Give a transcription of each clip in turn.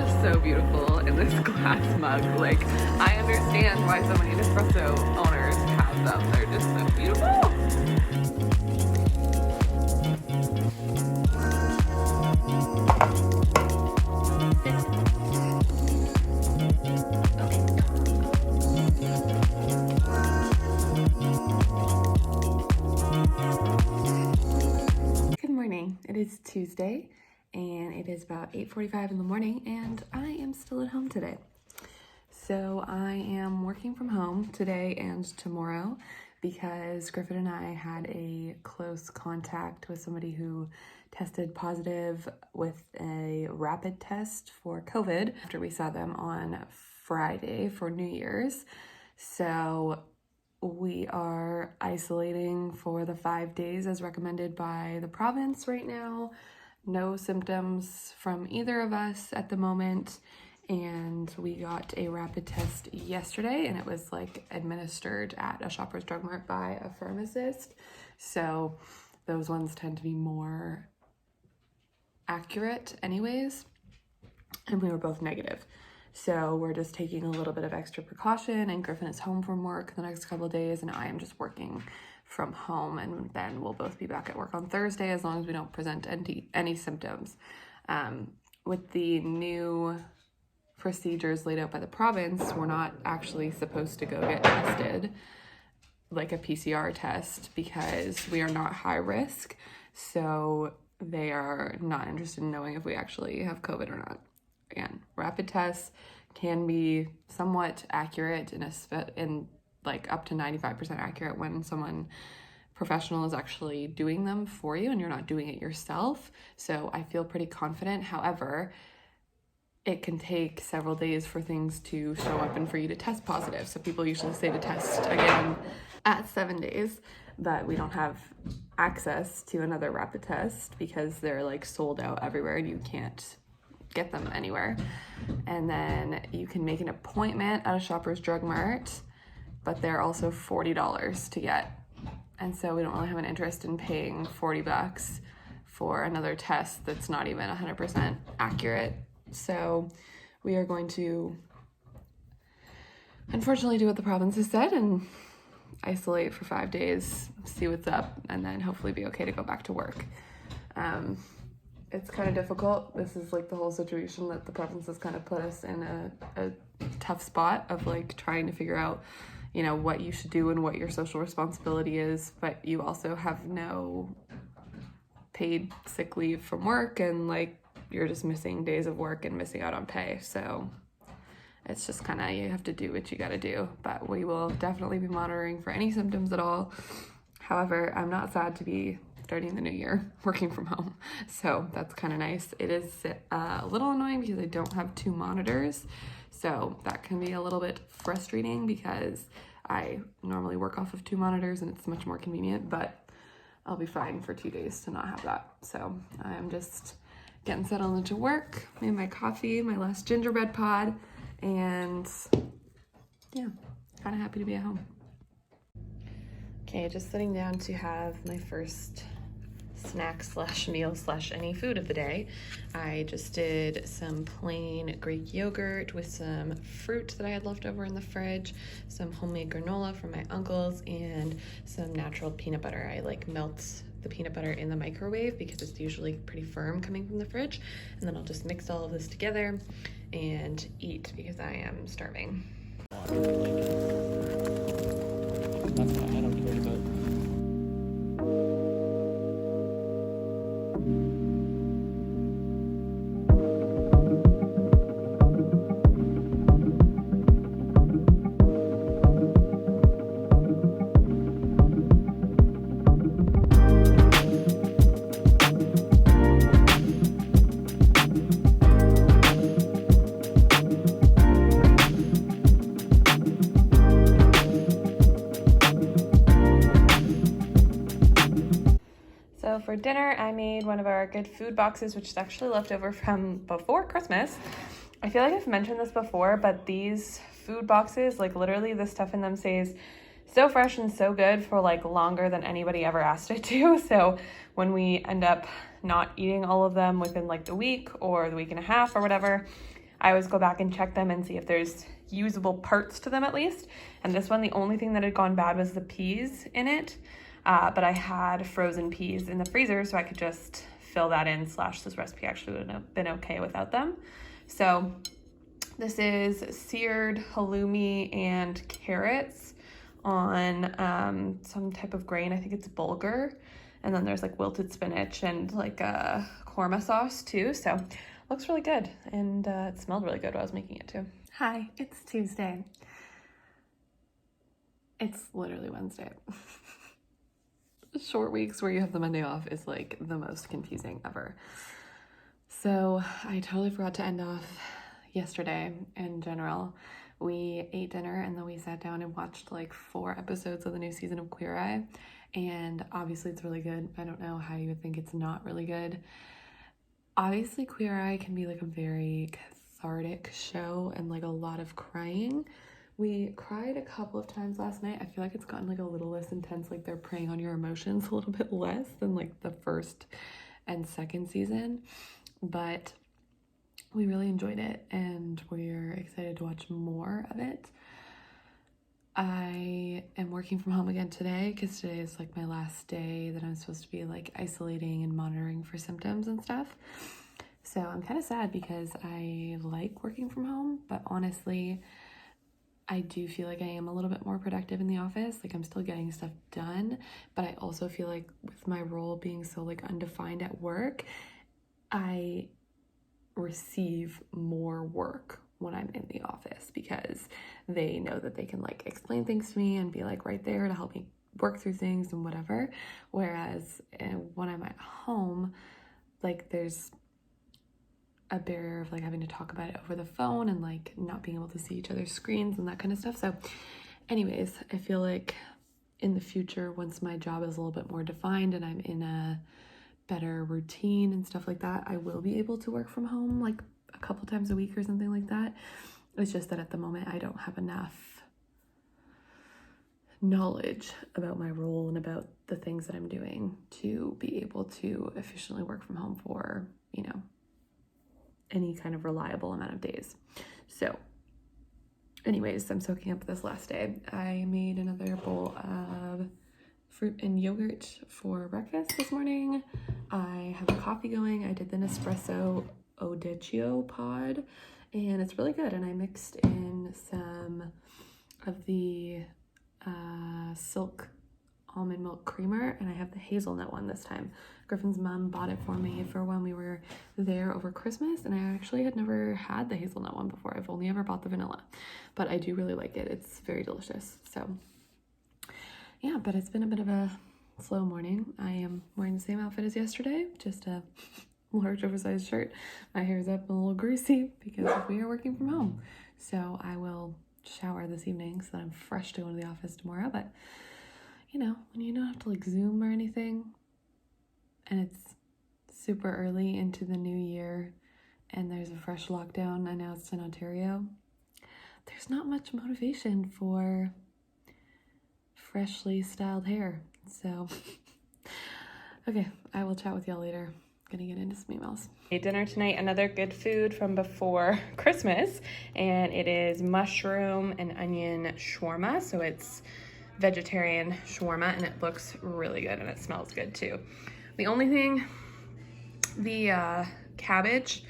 just so beautiful in this glass mug. Like, I understand why so many Nespresso owners have them. They're just so beautiful. Good morning. It is Tuesday and it is about 8:45 in the morning and I am still at home today. So I am working from home today and tomorrow because Griffin and I had a close contact with somebody who tested positive with a rapid test for COVID after we saw them on Friday for New Year's. So we are isolating for the 5 days as recommended by the province right now. No symptoms from either of us at the moment. And we got a rapid test yesterday and it was like administered at a Shoppers Drug Mart by a pharmacist. So those ones tend to be more accurate anyways. And we were both negative. So we're just taking a little bit of extra precaution, and Griffin is home from work the next couple of days and I am just working from home, and then we'll both be back at work on Thursday as long as we don't present any symptoms. With the new procedures laid out by the province, we're not actually supposed to go get tested, like a PCR test, because we are not high risk. So they are not interested in knowing if we actually have COVID or not. Again, rapid tests can be somewhat accurate in like up to 95% accurate when someone professional is actually doing them for you and you're not doing it yourself. So I feel pretty confident. However, it can take several days for things to show up and for you to test positive. So people usually say to test again at 7 days, but we don't have access to another rapid test because they're like sold out everywhere and you can't get them anywhere. And then you can make an appointment at a Shoppers Drug Mart, but they're also $40 to get. And so we don't really have an interest in paying $40 for another test that's not even 100% accurate. So we are going to unfortunately do what the province has said and isolate for 5 days, see what's up, and then hopefully be okay to go back to work. It's kind of difficult. This is like the whole situation that the province has kind of put us in a tough spot of like trying to figure out, you know, what you should do and what your social responsibility is, but you also have no paid sick leave from work and like you're just missing days of work and missing out on pay. So it's just kind of, you have to do what you got to do, but we will definitely be monitoring for any symptoms at all. However, I'm not sad to be starting the new year working from home, so that's kind of nice. It is a little annoying because I don't have 2 monitors, so that can be a little bit frustrating because I normally work off of 2 monitors and it's much more convenient, but I'll be fine for 2 days to not have that. So I'm just getting settled into work, made my coffee, my last gingerbread pod, and yeah, kind of happy to be at home. Okay, just sitting down to have my first snack / meal / any food of the day. I just did some plain Greek yogurt with some fruit that I had left over in the fridge, some homemade granola from my uncle's, and some natural peanut butter. I like melt the peanut butter in the microwave because it's usually pretty firm coming from the fridge, and then I'll just mix all of this together and eat because I am starving. That's what I don't care about. So for dinner, I made one of our good food boxes, which is actually left over from before Christmas. I feel like I've mentioned this before, but these food boxes, like literally the stuff in them stays so fresh and so good for like longer than anybody ever asked it to. So when we end up not eating all of them within like the week or the week and a half or whatever, I always go back and check them and see if there's usable parts to them at least. And this one, the only thing that had gone bad was the peas in it. But I had frozen peas in the freezer, so I could just fill that in, / this recipe actually would have been okay without them. So this is seared halloumi and carrots on some type of grain. I think it's bulgur. And then there's like wilted spinach and like a korma sauce too. So looks really good. And it smelled really good while I was making it too. Hi, it's Tuesday. It's literally Wednesday. Short weeks where you have the Monday off is like the most confusing ever. So I totally forgot to end off yesterday in general. We ate dinner and then we sat down and watched like 4 episodes of the new season of Queer Eye. And obviously it's really good. I don't know how you would think it's not really good. Obviously Queer Eye can be like a very cathartic show and like a lot of crying. We cried a couple of times last night. I feel like it's gotten like a little less intense, like they're preying on your emotions a little bit less than like the first and second season. But we really enjoyed it and we're excited to watch more of it. I am working from home again today because today is like my last day that I'm supposed to be like isolating and monitoring for symptoms and stuff. So I'm kind of sad because I like working from home, but honestly, I do feel like I am a little bit more productive in the office. Like I'm still getting stuff done, but I also feel like with my role being so like undefined at work, I receive more work when I'm in the office because they know that they can like explain things to me and be like right there to help me work through things and whatever. Whereas when I'm at home, like there's a barrier of like having to talk about it over the phone and like not being able to see each other's screens and that kind of stuff. So anyways, I feel like in the future, once my job is a little bit more defined and I'm in a better routine and stuff like that, I will be able to work from home like a couple times a week or something like that. It's just that at the moment I don't have enough knowledge about my role and about the things that I'm doing to be able to efficiently work from home for, you know, any kind of reliable amount of days. So anyways, I'm soaking up this last day. I made another bowl of fruit and yogurt for breakfast this morning. I have a coffee going. I did the Nespresso Odecchio pod and it's really good. And I mixed in some of the silk almond milk creamer and I have the hazelnut one this time. Griffin's mom bought it for me for when we were there over Christmas and I actually had never had the hazelnut one before. I've only ever bought the vanilla, but I do really like it. It's very delicious. So yeah, but it's been a bit of a slow morning. I am wearing the same outfit as yesterday, just a large oversized shirt. My hair's up and a little greasy because we are working from home. So I will shower this evening so that I'm fresh to go to the office tomorrow. But you know, when you don't have to like Zoom or anything and it's super early into the new year and there's a fresh lockdown announced in Ontario, there's not much motivation for freshly styled hair. So okay, I will chat with y'all later. Gonna get into some emails. Dinner tonight, another good food from before Christmas, and it is mushroom and onion shawarma. So it's vegetarian shawarma and it looks really good and it smells good too. The only thing, the cabbage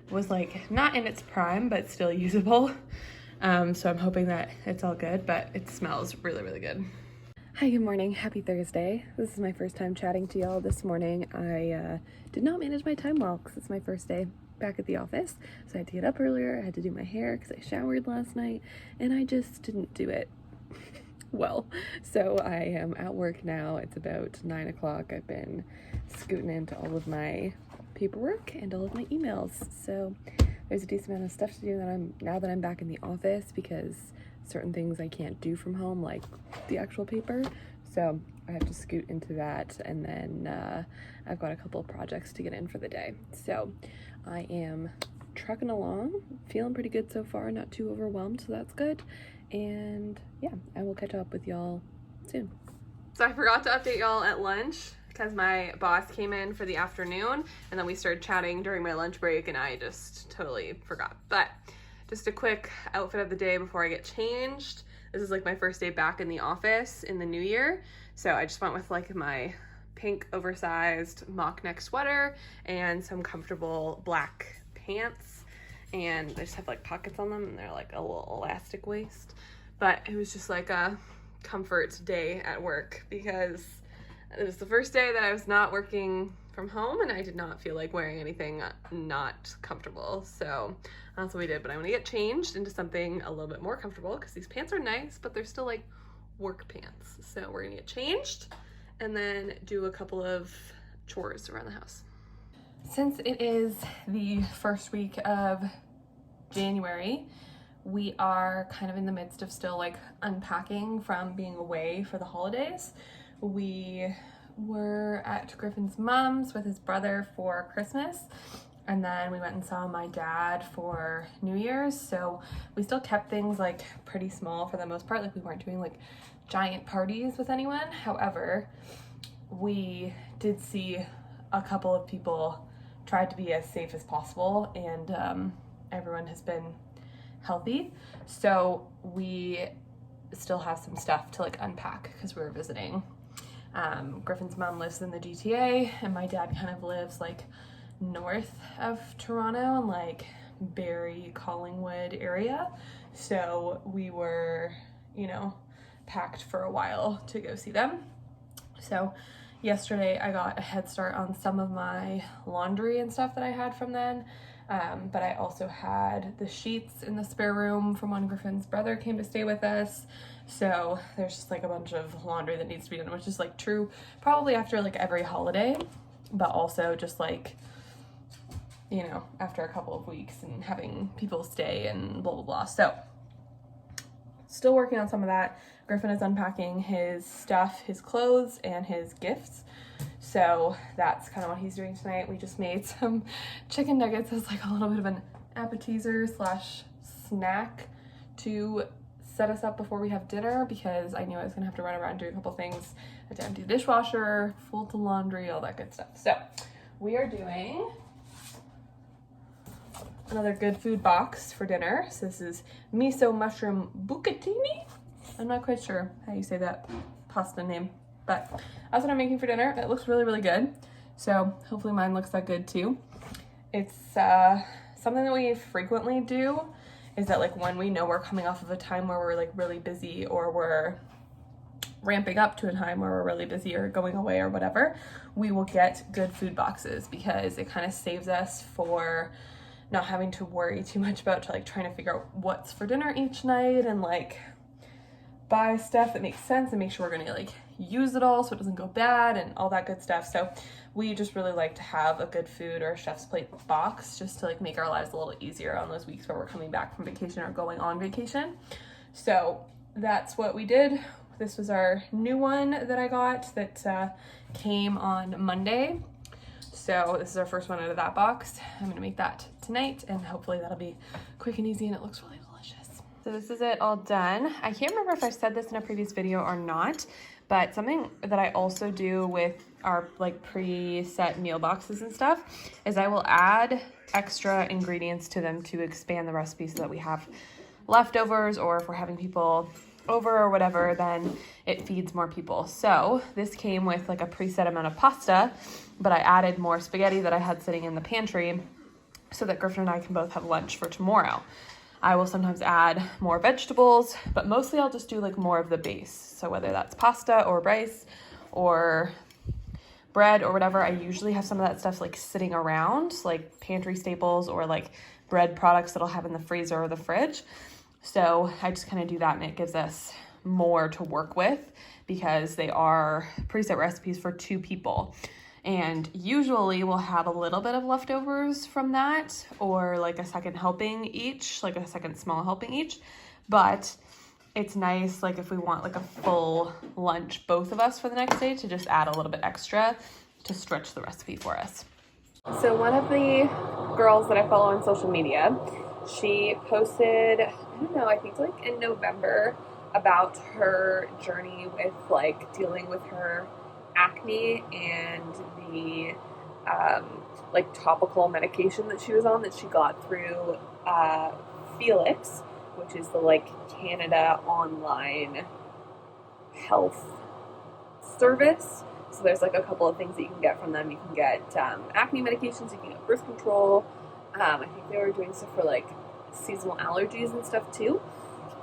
was like not in its prime but still usable. So I'm hoping that it's all good, but it smells really, really good. Hi, good morning. Happy Thursday. This is my first time chatting to y'all this morning. I did not manage my time well because it's my first day back at the office. So I had to get up earlier. I had to do my hair because I showered last night and I just didn't do it well. So I am at work now. It's about 9 o'clock. I've been scooting into all of my paperwork and all of my emails. So there's a decent amount of stuff to do now that I'm back in the office because certain things I can't do from home, like the actual paper. So I have to scoot into that. And then I've got a couple of projects to get in for the day. So I am trucking along, feeling pretty good so far, not too overwhelmed. So that's good. And yeah, I will catch up with y'all soon. So I forgot to update y'all at lunch because my boss came in for the afternoon and then we started chatting during my lunch break and I just totally forgot. But just a quick outfit of the day before I get changed. This is like my first day back in the office in the new year. So I just went with like my pink oversized mock neck sweater and some comfortable black pants. And they just have like pockets on them and they're like a little elastic waist. But it was just like a comfort day at work because it was the first day that I was not working from home and I did not feel like wearing anything not comfortable. So that's what we did, but I'm gonna get changed into something a little bit more comfortable because these pants are nice, but they're still like work pants. So we're gonna get changed and then do a couple of chores around the house. Since it is the first week of January, we are kind of in the midst of still like unpacking from being away for the holidays. We were at Griffin's mom's with his brother for Christmas, and then we went and saw my dad for New Year's. So we still kept things like pretty small for the most part. Like we weren't doing like giant parties with anyone. However, we did see a couple of people tried to be as safe as possible, and everyone has been healthy. So we still have some stuff to like unpack because we were visiting. Griffin's mom lives in the GTA and my dad kind of lives like north of Toronto in like Barrie, Collingwood area. So we were, you know, packed for a while to go see them. So yesterday I got a head start on some of my laundry and stuff that I had from then. But I also had the sheets in the spare room from when Griffin's brother came to stay with us. So there's just like a bunch of laundry that needs to be done, which is like true probably after like every holiday, but also just like, you know, after a couple of weeks and having people stay and blah, blah, blah. So still working on some of that. Griffin is unpacking his stuff, his clothes, and his gifts. So that's kind of what he's doing tonight. We just made some chicken nuggets as like a little bit of an appetizer slash snack to set us up before we have dinner because I knew I was gonna have to run around and do a couple things. I had to empty the dishwasher, fold the laundry, all that good stuff. So we are doing another good food box for dinner. So this is miso mushroom bucatini. I'm not quite sure how you say that pasta name, but that's what I'm making for dinner. It looks really, really good. So hopefully mine looks that good too. It's something that we frequently do is that like when we know we're coming off of a time where we're like really busy or we're ramping up to a time where we're really busy or going away or whatever, we will get good food boxes because it kind of saves us for not having to worry too much about like trying to figure out what's for dinner each night and like buy stuff that makes sense and make sure we're gonna like use it all so it doesn't go bad and all that good stuff. So we just really like to have a good food or a chef's plate box just to like make our lives a little easier on those weeks where we're coming back from vacation or going on vacation. So that's what we did. This was our new one that I got that came on Monday. So this is our first one out of that box. I'm gonna make that tonight and hopefully that'll be quick and easy and it looks really delicious. So this is it all done. I can't remember if I said this in a previous video or not, but something that I also do with our like preset meal boxes and stuff is I will add extra ingredients to them to expand the recipe so that we have leftovers, or if we're having people over or whatever, then it feeds more people. So this came with like a preset amount of pasta, but I added more spaghetti that I had sitting in the pantry so that Griffin and I can both have lunch for tomorrow. I will sometimes add more vegetables, but mostly I'll just do like more of the base. So whether that's pasta or rice or bread or whatever, I usually have some of that stuff like sitting around, like pantry staples or like bread products that I'll have in the freezer or the fridge. So I just kind of do that and it gives us more to work with because they are preset recipes for 2 people. And usually we'll have a little bit of leftovers from that or like a second helping each, like a second small helping each. But it's nice, like if we want like a full lunch, both of us for the next day, to just add a little bit extra to stretch the recipe for us. So one of the girls that I follow on social media, she posted, I don't know, I think like in November about her journey with like dealing with her acne and the like topical medication that she was on that she got through Felix, which is the like Canada online health service. So there's like a couple of things that you can get from them. You can get acne medications, you can get birth control. I think they were doing stuff for like seasonal allergies and stuff too.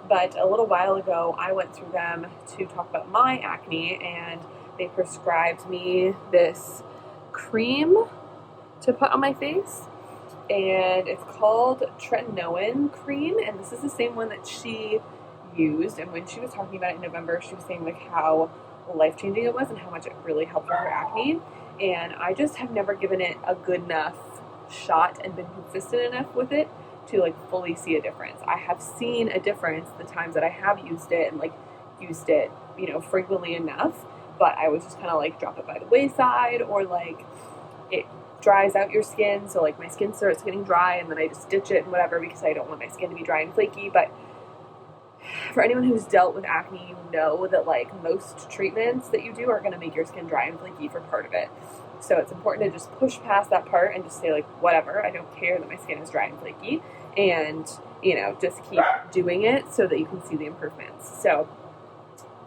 But a little while ago, I went through them to talk about my acne, and they prescribed me this cream to put on my face, and it's called tretinoin cream, and this is the same one that she used. And when she was talking about it in November, she was saying like how life-changing it was and how much it really helped with her acne. And I just have never given it a good enough shot and been consistent enough with it to like fully see a difference. I have seen a difference the times that I have used it and like used it, you know, frequently enough, but I was just kind of like drop it by the wayside, or like it dries out your skin, so like my skin starts getting dry and then I just ditch it and whatever because I don't want my skin to be dry and flaky. But for anyone who's dealt with acne, you know that like most treatments that you do are going to make your skin dry and flaky for part of it. So it's important to just push past that part and just say like, whatever, I don't care that my skin is dry and flaky, and, you know, just keep doing it so that you can see the improvements. So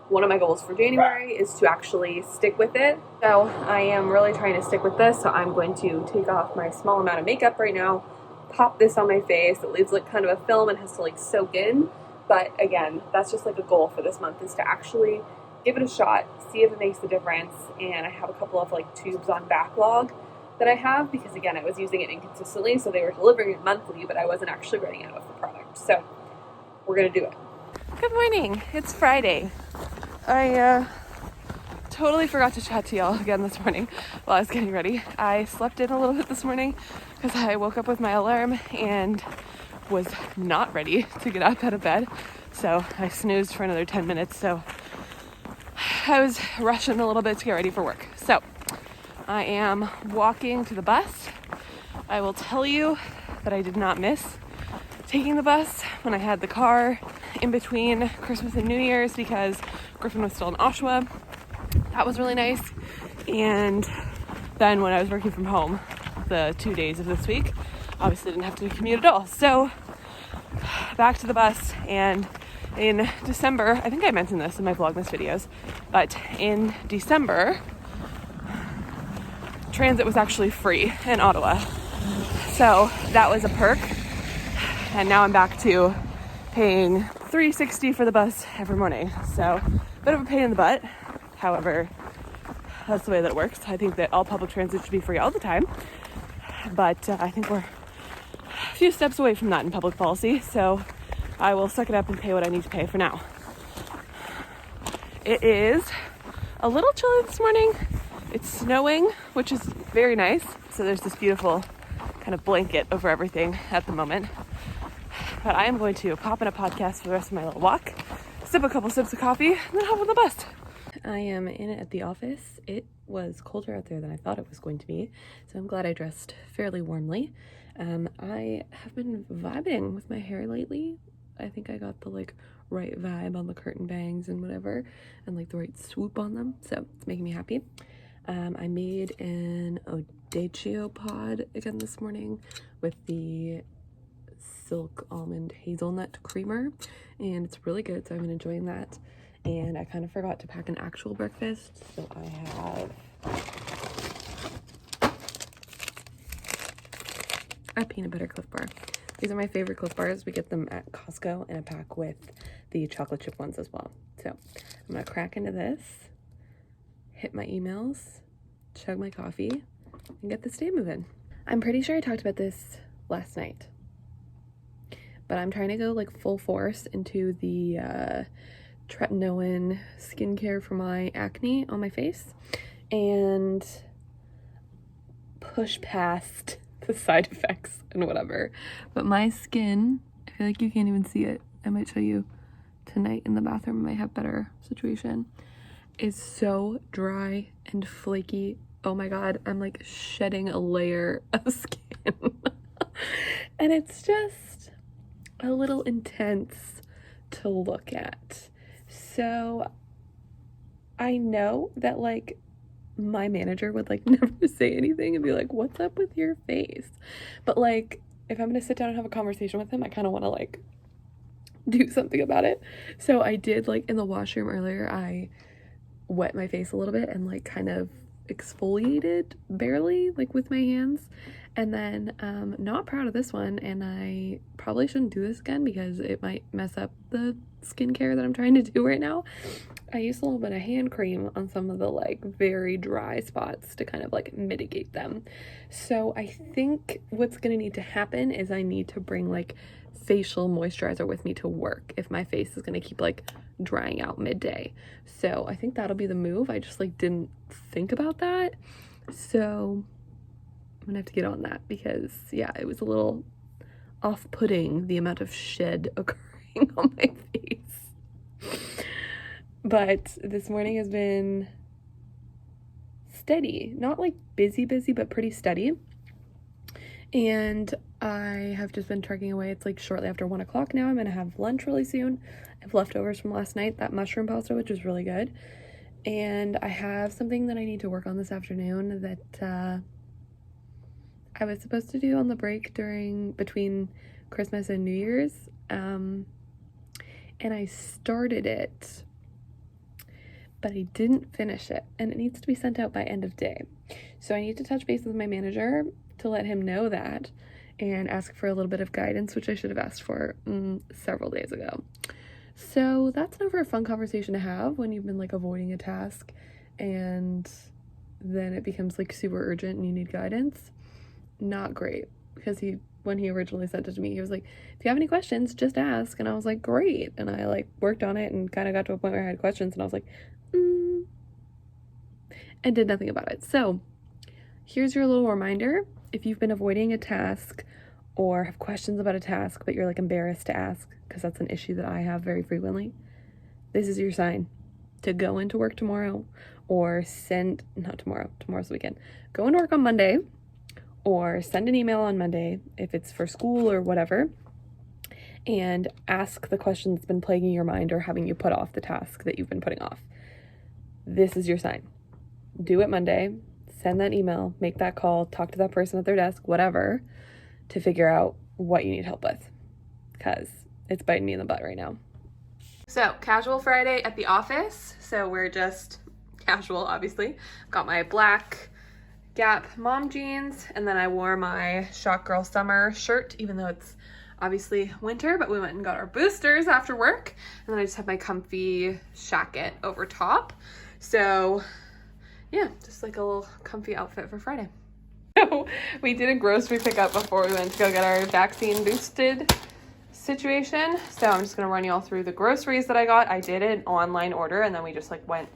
one of my goals for January is to actually stick with it. So I am really trying to stick with this. So I'm going to take off my small amount of makeup right now, pop this on my face. It leaves like kind of a film and has to like soak in. But again, that's just like a goal for this month, is to actually give it a shot, see if it makes a difference. And I have a couple of like tubes on backlog that I have, because again, I was using it inconsistently. So they were delivering it monthly, but I wasn't actually running out of the product. So we're going to do it. Good morning. It's Friday. I totally forgot to chat to y'all again this morning while I was getting ready. I slept in a little bit this morning because I woke up with my alarm and was not ready to get up out of bed. So I snoozed for another 10 minutes. So I was rushing a little bit to get ready for work. So I am walking to the bus. I will tell you that I did not miss taking the bus when I had the car in between Christmas and New Year's, because Griffin was still in Oshawa. That was really nice. And then when I was working from home the 2 days of this week, obviously didn't have to commute at all. So back to the bus. And in December, I think I mentioned this in my Vlogmas videos, but in December, transit was actually free in Ottawa. So that was a perk. And now I'm back to paying $3.60 for the bus every morning. So a bit of a pain in the butt. However, that's the way that it works. I think that all public transit should be free all the time. But I think we're a few steps away from that in public policy. So I will suck it up and pay what I need to pay for now. It is a little chilly this morning. It's snowing, which is very nice. So there's this beautiful kind of blanket over everything at the moment. But I am going to pop in a podcast for the rest of my little walk, sip a couple sips of coffee, and then hop on the bus. I am in it at the office. It was colder out there than I thought it was going to be, so I'm glad I dressed fairly warmly. I have been vibing with my hair lately. I think I got the like right vibe on the curtain bangs and whatever, and like the right swoop on them, so it's making me happy. I made an Odaccio pod again this morning with the silk almond hazelnut creamer, and it's really good, so I've been enjoying that. And I kind of forgot to pack an actual breakfast, so I have a peanut butter Cliff Bar. These are my favorite Cliff Bars. We get them at Costco in a pack with the chocolate chip ones as well. So I'm gonna crack into this, hit my emails, chug my coffee, and get this day moving. I'm pretty sure I talked about this last night, but I'm trying to go like full force into the tretinoin skincare for my acne on my face and push past the side effects and whatever. But my skin, I feel like you can't even see it. I might show you tonight in the bathroom. I might have better situation. Is so dry and flaky. Oh my god, I'm like shedding a layer of skin. And it's just a little intense to look at. So I know that like my manager would like never say anything and be like, what's up with your face? But like, if I'm gonna sit down and have a conversation with him, I kind of want to like do something about it. So I did, like in the washroom earlier, I wet my face a little bit and like kind of exfoliated barely, like with my hands. And then not proud of this one, and I probably shouldn't do this again because it might mess up the skincare that I'm trying to do right now. I used a little bit of hand cream on some of the like very dry spots to kind of like mitigate them. So I think what's gonna need to happen is I need to bring like facial moisturizer with me to work if my face is gonna keep like drying out midday. So I think that'll be the move. I just like didn't think about that. So I'm gonna have to get on that because yeah, it was a little off-putting, the amount of shed occurring on my face. But this morning has been steady, not like busy, but pretty steady. And I have just been trucking away. It's like shortly after 1 o'clock now. I'm gonna have lunch really soon. I have leftovers from last night, that mushroom pasta, which was really good. And I have something that I need to work on this afternoon that I was supposed to do on the break between Christmas and New Year's. And I started it, but I didn't finish it, and it needs to be sent out by end of day. So I need to touch base with my manager to let him know that and ask for a little bit of guidance, which I should have asked for several days ago. So that's never a fun conversation to have when you've been like avoiding a task and then it becomes like super urgent and you need guidance. Not great, because when he originally sent it to me, he was like, if you have any questions, just ask. And I was like, great. And I like worked on it and kind of got to a point where I had questions and I was like, and did nothing about it. So here's your little reminder. If you've been avoiding a task or have questions about a task, but you're like embarrassed to ask, because that's an issue that I have very frequently, this is your sign to go into work tomorrow, or tomorrow's the weekend. Go into work on Monday, or send an email on Monday if it's for school or whatever, and ask the question that's been plaguing your mind or having you put off the task that you've been putting off. This is your sign. Do it Monday, send that email, make that call, talk to that person at their desk, whatever, to figure out what you need help with, because it's biting me in the butt right now. So, casual Friday at the office. So we're just casual, obviously. Got my black Gap mom jeans, and then I wore my Shock Girl Summer shirt, even though it's obviously winter, but we went and got our boosters after work, and then I just have my comfy shacket over top. So yeah, just like a little comfy outfit for Friday. So we did a grocery pickup before we went to go get our vaccine boosted situation. So I'm just gonna run you all through the groceries that I got. I did an online order, and then we just like went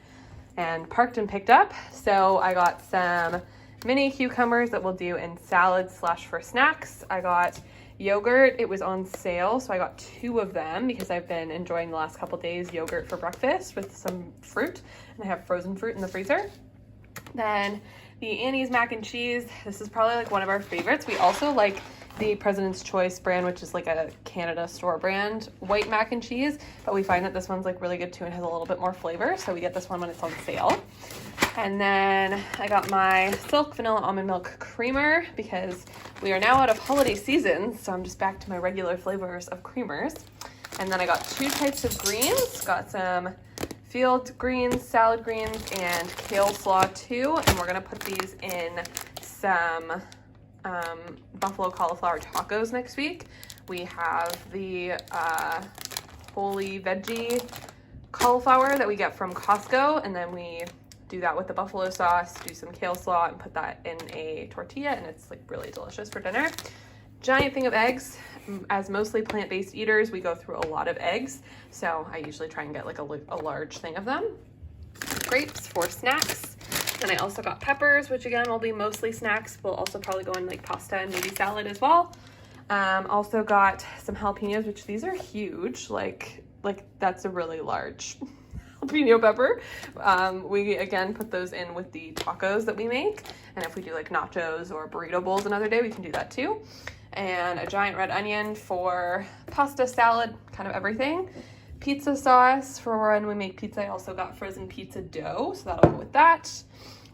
and parked and picked up. So I got some mini cucumbers that we'll do in salads / for snacks. I got yogurt. It was on sale, so I got 2 of them because I've been enjoying the last couple days yogurt for breakfast with some fruit, and I have frozen fruit in the freezer. Then the Annie's mac and cheese. This is probably like one of our favorites. We also like the President's Choice brand, which is like a Canada store brand white mac and cheese, but we find that this one's like really good too and has a little bit more flavor, so we get this one when it's on sale. And then I got my Silk Vanilla Almond Milk Creamer because we are now out of holiday season, so I'm just back to my regular flavors of creamers. And then I got 2 types of greens. Got some field greens, salad greens, and kale slaw too, and we're gonna put these in some buffalo cauliflower tacos next week. We have the wholly veggie cauliflower that we get from Costco, and then we do that with the buffalo sauce, do some kale slaw, and put that in a tortilla, and it's like really delicious for dinner. Giant thing of eggs. As mostly plant-based eaters, we go through a lot of eggs, so I usually try and get like a large thing of them. Grapes for snacks. And I also got peppers, which again will be mostly snacks. We'll also probably go in like pasta and maybe salad as well. Also got some jalapenos, which these are huge. Like that's a really large jalapeno pepper. We again put those in with the tacos that we make. And if we do like nachos or burrito bowls another day, we can do that too. And a giant red onion for pasta, salad, kind of everything. Pizza sauce for when we make pizza. I also got frozen pizza dough, so that'll go with that.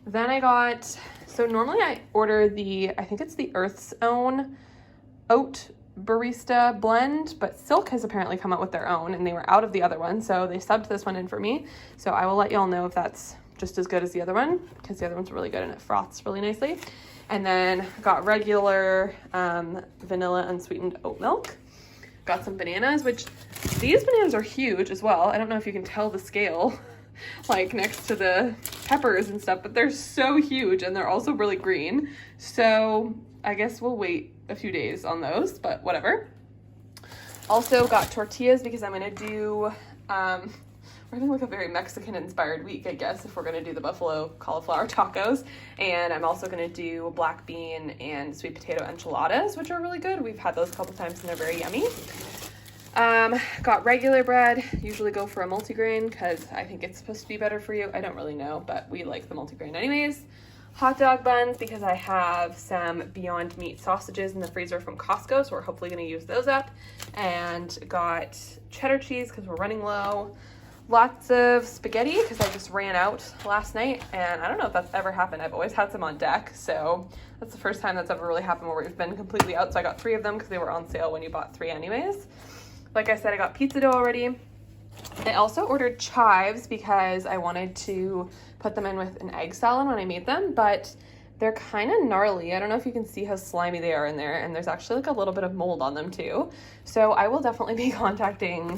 Then I got, so normally I order I think it's the Earth's Own oat barista blend, but Silk has apparently come out with their own and they were out of the other one, so they subbed this one in for me. So I will let y'all know if that's just as good as the other one, because the other one's really good and it froths really nicely. And then got regular vanilla unsweetened oat milk. Got some bananas, which these bananas are huge as well. I don't know if you can tell the scale like next to the peppers and stuff, but they're so huge and they're also really green. So I guess we'll wait a few days on those, but whatever. Also got tortillas because I'm gonna do we're having like a very Mexican inspired week, I guess, if we're gonna do the buffalo cauliflower tacos. And I'm also gonna do black bean and sweet potato enchiladas, which are really good. We've had those a couple times and they're very yummy. Got regular bread, usually go for a multigrain because I think it's supposed to be better for you. I don't really know, but we like the multigrain anyways. Hot dog buns because I have some Beyond Meat sausages in the freezer from Costco, so we're hopefully going to use those up. And got cheddar cheese because we're running low. Lots of spaghetti because I just ran out last night, and I don't know if that's ever happened. I've always had some on deck, so that's the first time that's ever really happened where we've been completely out. So I got 3 of them because they were on sale when you bought 3 anyways. Like I said, I got pizza dough already. I also ordered chives because I wanted to put them in with an egg salad when I made them, but they're kind of gnarly. I don't know if you can see how slimy they are in there, and there's actually like a little bit of mold on them too. So I will definitely be contacting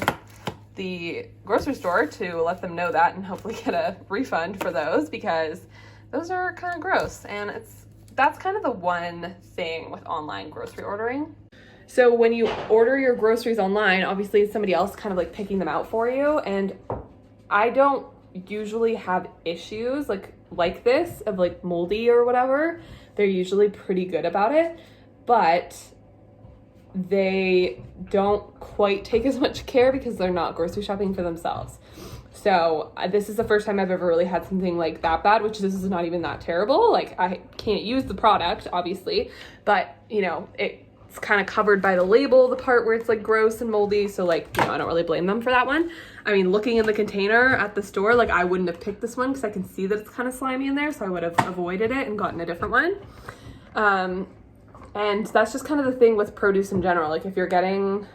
the grocery store to let them know that and hopefully get a refund for those because those are kind of gross. And that's kind of the one thing with online grocery ordering. So when you order your groceries online, obviously it's somebody else kind of like picking them out for you. And I don't usually have issues like this of like moldy or whatever. They're usually pretty good about it, but they don't quite take as much care because they're not grocery shopping for themselves. So this is the first time I've ever really had something like that bad, which this is not even that terrible. Like I can't use the product obviously, but you know, it's kind of covered by the label, the part where it's like gross and moldy. So like, you know, I don't really blame them for that one. I mean, looking in the container at the store, like I wouldn't have picked this one because I can see that it's kind of slimy in there. So I would have avoided it and gotten a different one. And that's just kind of the thing with produce in general. Like if you're getting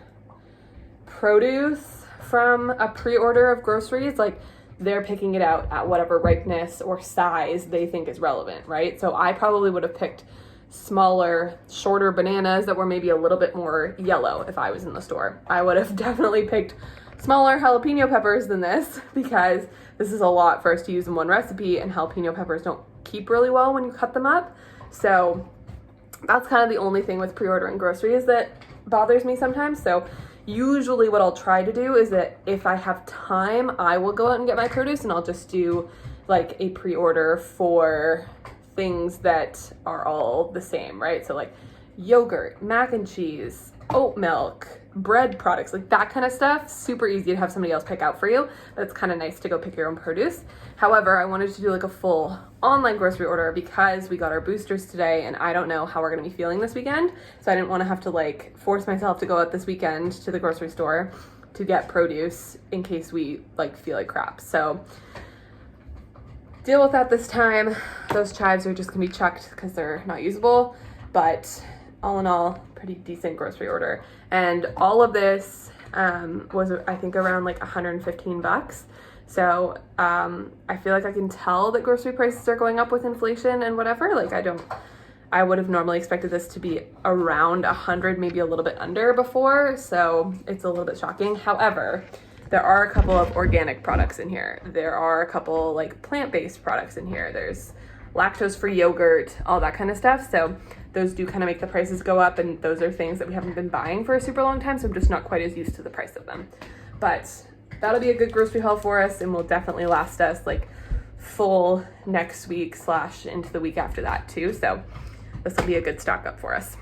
produce from a pre-order of groceries, like they're picking it out at whatever ripeness or size they think is relevant, right? So I probably would have picked smaller, shorter bananas that were maybe a little bit more yellow if I was in the store. I would have definitely picked smaller jalapeno peppers than this because this is a lot for us to use in one recipe, and jalapeno peppers don't keep really well when you cut them up. So that's kind of the only thing with pre-ordering groceries that bothers me sometimes. So usually what I'll try to do is that if I have time, I will go out and get my produce, and I'll just do like a pre-order for things that are all the same, right? So like yogurt, mac and cheese, oat milk, bread products, like that kind of stuff. Super easy to have somebody else pick out for you, but it's kind of nice to go pick your own produce. However, I wanted to do like a full online grocery order because we got our boosters today and I don't know how we're gonna be feeling this weekend. So I didn't want to have to like force myself to go out this weekend to the grocery store to get produce in case we like feel like crap. So deal with that this time. Those chives are just gonna be chucked because they're not usable, but all in all, pretty decent grocery order. And all of this was I think around like 115 bucks. So I feel like I can tell that grocery prices are going up with inflation and whatever. Like I would have normally expected this to be around 100, maybe a little bit under before. So it's a little bit shocking. However, there are a couple of organic products in here. There are a couple like plant-based products in here. There's lactose-free yogurt, all that kind of stuff. So those do kind of make the prices go up, and those are things that we haven't been buying for a super long time. So I'm just not quite as used to the price of them. But that'll be a good grocery haul for us and will definitely last us like full next week / into the week after that too. So this will be a good stock up for us.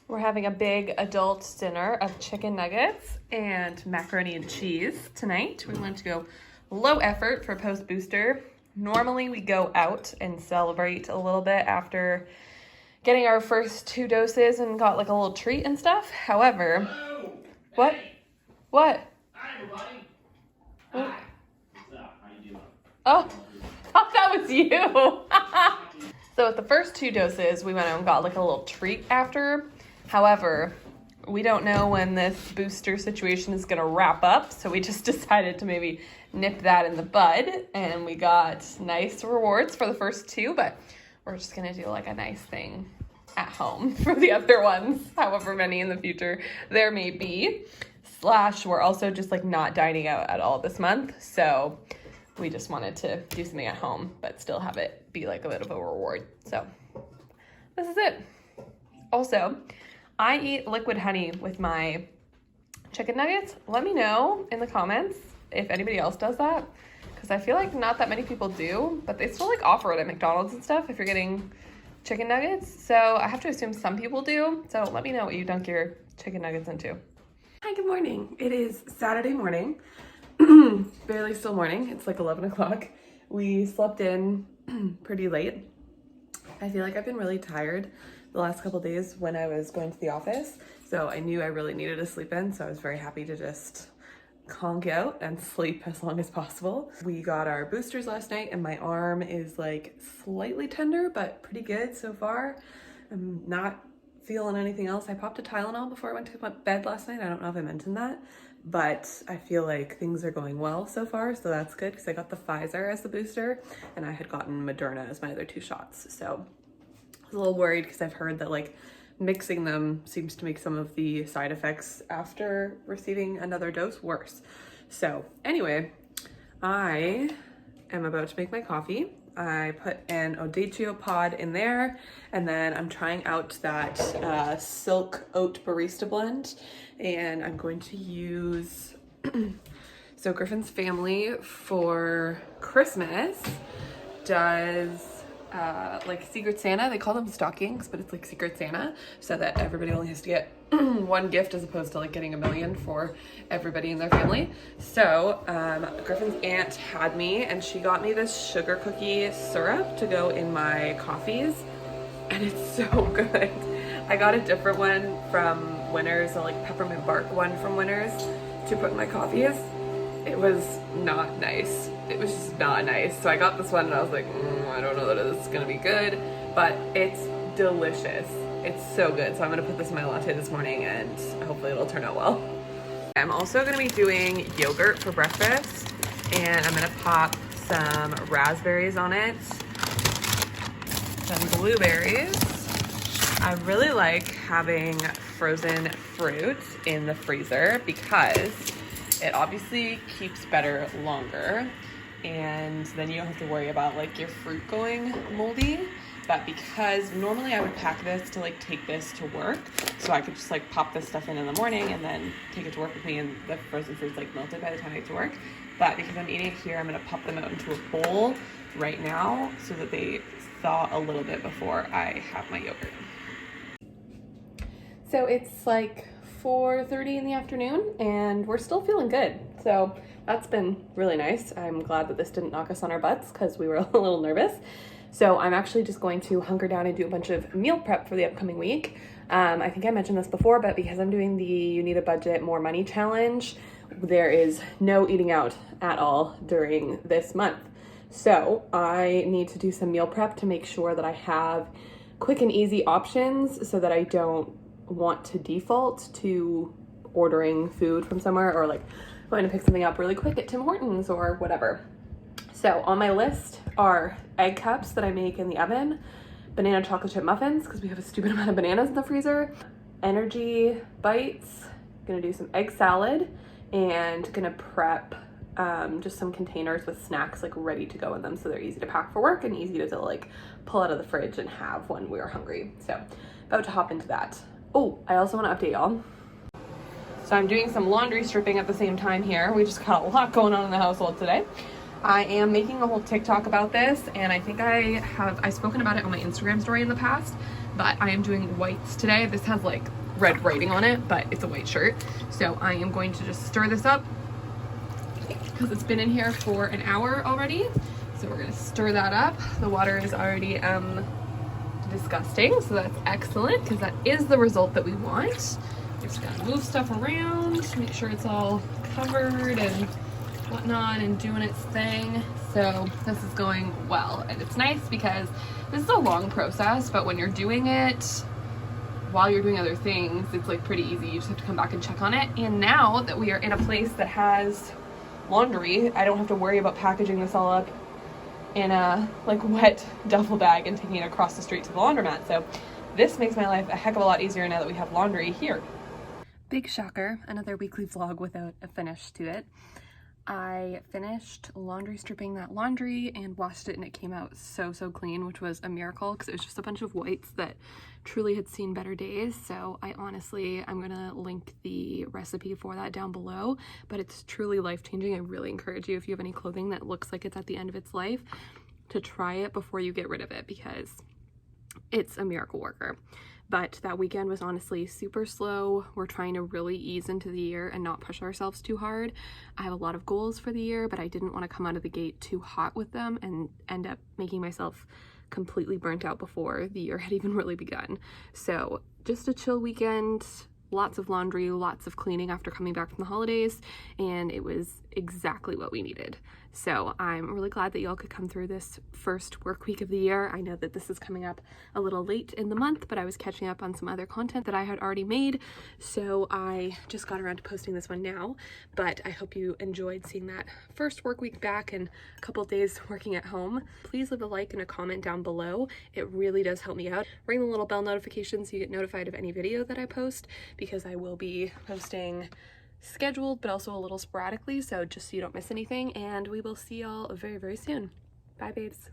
We're having a big adult dinner of chicken nuggets and macaroni and cheese tonight. We want to go low effort for post booster. Normally we go out and celebrate a little bit after getting our first 2 doses and got like a little treat and stuff. However, Hello. what? Hey. What? Hi, everybody. What? Hi. What's up? How you doing? Oh, thought that That was you. So with the first 2 doses, we went out and got like a little treat after. However, we don't know when this booster situation is gonna wrap up, so we just decided to maybe nip that in the bud, and we got nice rewards for the first 2, but we're just gonna do like a nice thing at home for the other ones, however many in the future there may be. / we're also just like not dining out at all this month, so we just wanted to do something at home, but still have it be like a bit of a reward. So this is it. Also, I eat liquid honey with my chicken nuggets. Let me know in the comments if anybody else does that, because I feel like not that many people do, but they still like offer it at McDonald's and stuff if you're getting chicken nuggets. So I have to assume some people do. So let me know what you dunk your chicken nuggets into. Hi, good morning. It is Saturday morning. Barely still morning. It's like 11 o'clock. We slept in pretty late. I feel like I've been really tired the last couple days when I was going to the office. So I knew I really needed to sleep in. So I was very happy to just conk out and sleep as long as possible. We got our boosters last night and my arm is like slightly tender, but pretty good so far. I'm not feeling anything else. I popped a Tylenol before I went to bed last night. I don't know if I mentioned that, but I feel like things are going well so far. So that's good because I got the Pfizer as the booster and I had gotten Moderna as my other 2 shots. So I was a little worried because I've heard that like mixing them seems to make some of the side effects after receiving another dose worse. So anyway, I am about to make my coffee. I put an Odaccio pod in there, and then I'm trying out that silk oat barista blend, and I'm going to use so Griffin's family for Christmas does like Secret Santa. They call them stockings, but it's like Secret Santa, so that everybody only has to get 1 gift as opposed to like getting 1 million for everybody in their family. So Griffin's aunt had me and she got me this sugar cookie syrup to go in my coffees, and it's so good. I got a different one from Winners, a like peppermint bark one from Winners to put in my coffees. It was not nice. It was just not nice. So I got this one and I was like, I don't know that this is gonna be good, but it's delicious. It's so good. So I'm gonna put this in my latte this morning and hopefully it'll turn out well. I'm also gonna be doing yogurt for breakfast, and I'm gonna pop some raspberries on it, some blueberries. I really like having frozen fruit in the freezer because it obviously keeps better longer, and then you don't have to worry about like your fruit going moldy. But because normally I would pack this to like take this to work, so I could just like pop this stuff in the morning and then take it to work with me, and the frozen fruit's like melted by the time I get to work. But because I'm eating it here, I'm gonna pop them out into a bowl right now so that they thaw a little bit before I have my yogurt. So it's like 4:30 in the afternoon and we're still feeling good. So that's been really nice. I'm glad that this didn't knock us on our butts because we were a little nervous. So I'm actually just going to hunker down and do a bunch of meal prep for the upcoming week. I think I mentioned this before, but because I'm doing the You Need a Budget More Money challenge, there is no eating out at all during this month. So I need to do some meal prep to make sure that I have quick and easy options so that I don't want to default to ordering food from somewhere or like going to pick something up really quick at Tim Hortons or whatever. So on my list are egg cups that I make in the oven, banana chocolate chip muffins because we have a stupid amount of bananas in the freezer, energy bites, gonna do some egg salad, and gonna prep just some containers with snacks like ready to go in them so they're easy to pack for work and easy to like pull out of the fridge and have when we're hungry. So about to hop into that. Oh, I also want to update y'all. So I'm doing some laundry stripping at the same time here. We just got a lot going on in the household today. I am making a whole TikTok about this, and I think I've spoken about it on my Instagram story in the past, but I am doing whites today. This has like red writing on it, but it's a white shirt. So I am going to just stir this up because it's been in here for an hour already. So we're gonna stir that up. The water is already disgusting, so that's excellent because that is the result that we want. We're just gonna move stuff around, make sure it's all covered and putting on and doing its thing. So this is going well, and it's nice because this is a long process, but when you're doing it while you're doing other things, it's like pretty easy. You just have to come back and check on it. And now that we are in a place that has laundry, I don't have to worry about packaging this all up in a like wet duffel bag and taking it across the street to the laundromat. So this makes my life a heck of a lot easier now that we have laundry here. Big shocker, another weekly vlog without a finish to it. I finished laundry stripping that laundry and washed it, and it came out so clean, which was a miracle because it was just a bunch of whites that truly had seen better days. So I'm gonna link the recipe for that down below, but it's truly life-changing. I really encourage you, if you have any clothing that looks like it's at the end of its life, to try it before you get rid of it because it's a miracle worker. But that weekend was honestly super slow. We're trying to really ease into the year and not push ourselves too hard. I have a lot of goals for the year, but I didn't want to come out of the gate too hot with them and end up making myself completely burnt out before the year had even really begun. So just a chill weekend, lots of laundry, lots of cleaning after coming back from the holidays, and it was exactly what we needed. So I'm really glad that y'all could come through this first work week of the year. I know that this is coming up a little late in the month, but I was catching up on some other content that I had already made, so I just got around to posting this one now. But I hope you enjoyed seeing that first work week back and a couple of days working at home. Please leave a like and a comment down below. It really does help me out. Ring the little bell notification so you get notified of any video that I post, because I will be posting scheduled but also a little sporadically, so just so you don't miss anything. And we will see y'all very soon. Bye babes.